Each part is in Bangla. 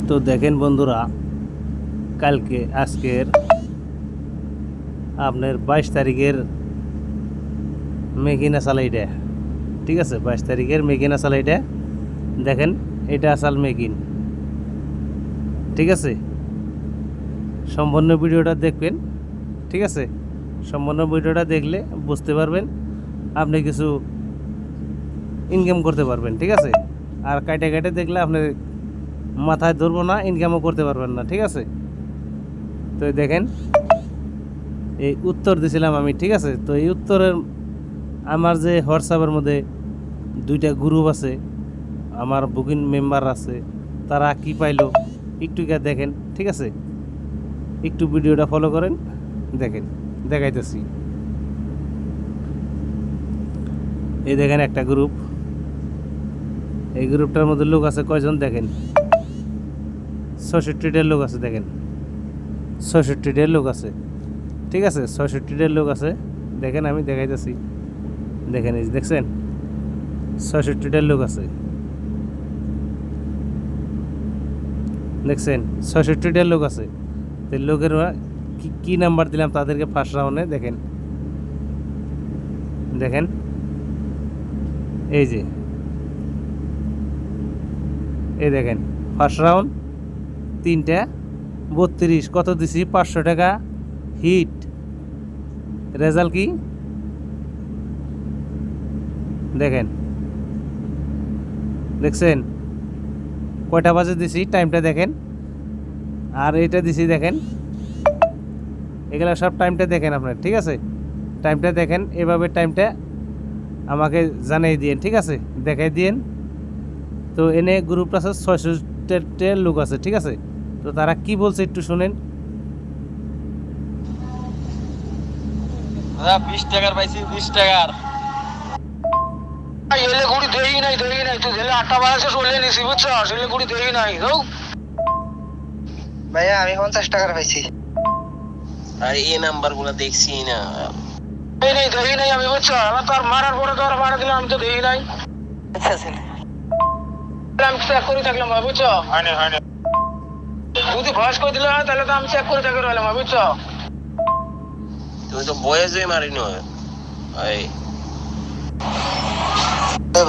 তো দেখেন বন্ধুরা, কালকে আজকের আপনার 22 তারিখের মেঘিনা সালাইটা, ঠিক আছে, 22 তারিখের মেঘিনা সালাইটা দেখেন। এটা আসাল মেঘিন, ঠিক আছে। সম্পূর্ণ ভিডিওটা দেখবেন, ঠিক আছে। সম্পূর্ণ ভিডিওটা দেখলে বুঝতে পারবেন, আপনি কিছু ইনকাম করতে পারবেন, ঠিক আছে। আর কাটে কাটে দেখলে আপনি মাথায় ধরবো না, ইনকামও করতে পারবেন না, ঠিক আছে। তো দেখেন, এই উত্তর দিছিলাম আমি, ঠিক আছে। তো এই উত্তরের আমার যে হোয়াটসঅ্যাপের মধ্যে 2টা গ্রুপ আছে, আমার বুকিং মেম্বার আছে, তারা কি পাইলো একটু দেখেন, ঠিক আছে। একটু ভিডিওটা ফলো করেন, দেখেন, দেখাইতেছি। এই দেখেন একটা গ্রুপ, এই গ্রুপটার মধ্যে লোক আছে কয়জন দেখেন, 66টা লোক আছে, দেখেন 66টা লোক আছে, ঠিক আছে। 66টা লোক আছে, দেখেন আমি দেখাইতেছি, দেখেন, এই দেখছেন 66টা লোক আছে, দেখছেন 66টা লোক আছে। তো লোকের কি নাম্বার দিলাম তাদেরকে ফার্স্ট রাউন্ডে, দেখেন দেখেন, এই যে এই দেখেন ফার্স্ট রাউন্ড 3টা 32, কত দিছি 500 টাকা হিট। রেজাল্ট কি দেখেন, দেখছেন কয়টা বাজে দিছি, টাইমটা দেখেন। আর এটা দিছি দেখেন, এগুলো সব টাইমটা দেখেন আপনার, ঠিক আছে। টাইমটা দেখেন, এভাবে টাইমটা আমাকে জানাই দিয়েন, ঠিক আছে, দেখাই দিয়েন। তো এনে গ্রুপটা আছে 66টা লোক আছে, ঠিক আছে। তো তারা কি বলছে একটু শুনেন। 20 টাকার পাইছি, 20 টাকার এলে গুড়ি দেই নাই তুই দিলে 8টা বাজে চলে নিছি, বুঝছো? এলে গুড়ি দেই নাই তো ভাইয়া আমি 50 টাকার পাইছি। আর এই নাম্বার গুলো দেখছি না, দেই নাই আমি, বুঝছো? আমার তো আর মারার পরে তো আর মারা দিলাম, আমি তো দেই নাই। আচ্ছা ছেলে, আমি চেক করে থাকলাম, বুঝছো? হয়নি যদি ভয়েস করে দিলে হয় তাহলে তো আমি চেক করে থাকি রইলাম, বুঝছো? তুমি তো বয়েজই মারিনি ভাই।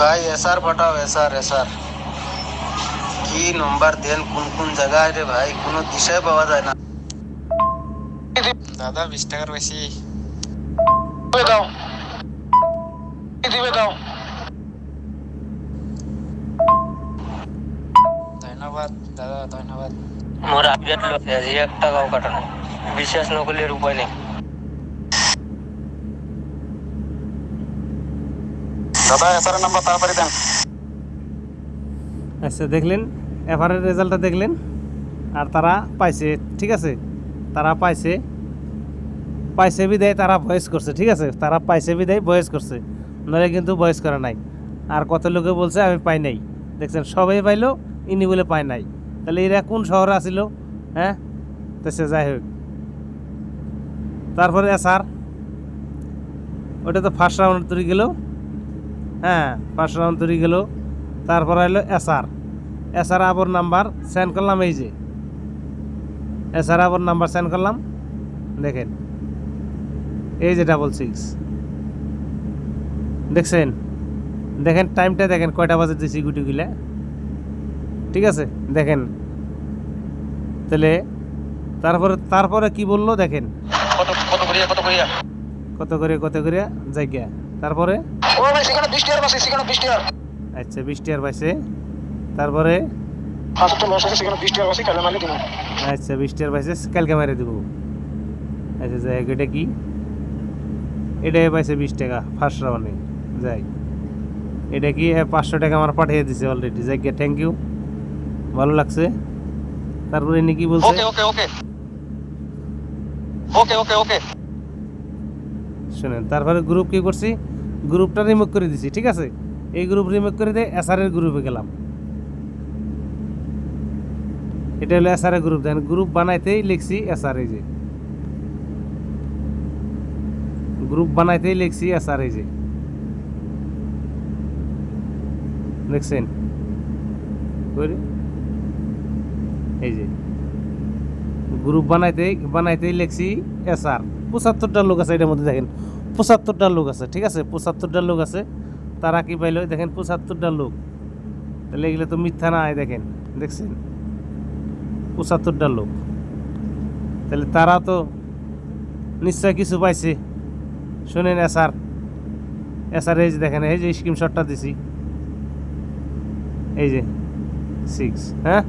ভাই এসআর পাঠাও, এসআর কি নম্বর দেন, কোন জায়গায় রে ভাই, কোনো দিশায় পাওয়া যায় না। দাদা 20 টাকার পাইছি। দাও দিবে, দাও। ধন্যবাদ দাদা, ধন্যবাদ। মোর আপডেট লোক 1 টাকাও কাটানো, বিশ্বাস না করলে এর উপায় নেই। দাদা এসআর নাম্বার তাড়াতাড়ি দেন। আচ্ছা, দেখলেন এভারের রেজাল্টটা দেখলেন। আর তারা পাইছে, ঠিক আছে, তারা পাইছে বিদায় তারা ভয়েস করছে, ঠিক আছে। তারা পাইছে বিদায় ভয়েস করছে, নইলে কিন্তু ভয়েস করা নাই। আর কত লোকে বলছে আমি পাই নাই, দেখছেন সবাই পাইলো, ইনি বলে পায় নাই। তাহলে এরা কোন শহরে আসিল, হ্যাঁ? তো সে যাই হোক, তারপরে স্যার ওটা তো ফার্স্ট রাউন্ড তৈরি গেল, হ্যাঁ, ফার্স্ট রাউন্ড তৈরি গেল। তারপরে এলো এসআর আবর নাম্বার সেন্ড করলাম, এই যে এসআর আবর নাম্বার সেন্ড করলাম, দেখেন এই যে 66, দেখছেন, দেখেন টাইমটা দেখেন কয়টা বাজে দিছি গুটিগুলা, ঠিক আছে, দেখেন। তাহলে তারপরে কি বললো দেখেন, কত করে জায়গা। তারপরে ও ভাই সেখানে 20 টাকার পাইছি, সেখানে 20 টাকা। আচ্ছা 20 টাকার পাইছে। তারপরে তো লস আছে, সেখানে 20 টাকা পাইছি, কালে মারলে দিন। আচ্ছা 20 টাকার পাইছে, কালকে মারে দেবো। আচ্ছা যাই হোক, এটা কি, এটাই পাইছে 20 টাকা ফার্স্ট রাউন্ডে, যাই। এটা কি 500 টাকা আমার পাঠিয়ে দিছে অলরেডি, যাই গিয়ে থ্যাংক ইউ, ভালো লাগছে। তারপরে ইনি কি বলছে, ওকে শুনেন। তারপরে গ্রুপ কি করছি, গ্রুপটা রিমুভ করে দিছি, ঠিক আছে। এই গ্রুপ রিমুভ করে দিয়ে এসআরের গ্রুপে গেলাম। এটা হলো এসআরের গ্রুপ, দেখেন গ্রুপ বানাইতেই লিখছি এসআর, এই যে গ্রুপ বানাইতেই লিখছি এসআর, এই যে দেখছেন। এই যে গ্রুপ বানাইতেই লেখছি এসআর। 75টা লোক আছে এটার মধ্যে, দেখেন 75টা লোক আছে, ঠিক আছে 75টা লোক আছে। তারা কি পাইলো দেখেন 75টা লোক, তাহলে এগুলো তো মিথ্যা না, দেখেন দেখছেন 75টা লোক, তাহলে তারা তো নিশ্চয় কিছু পাইছে। শোনেন এসআর এই যে দেখেন, এই যে স্ক্রিনশটটা দিছি, এই যে 6, হ্যাঁ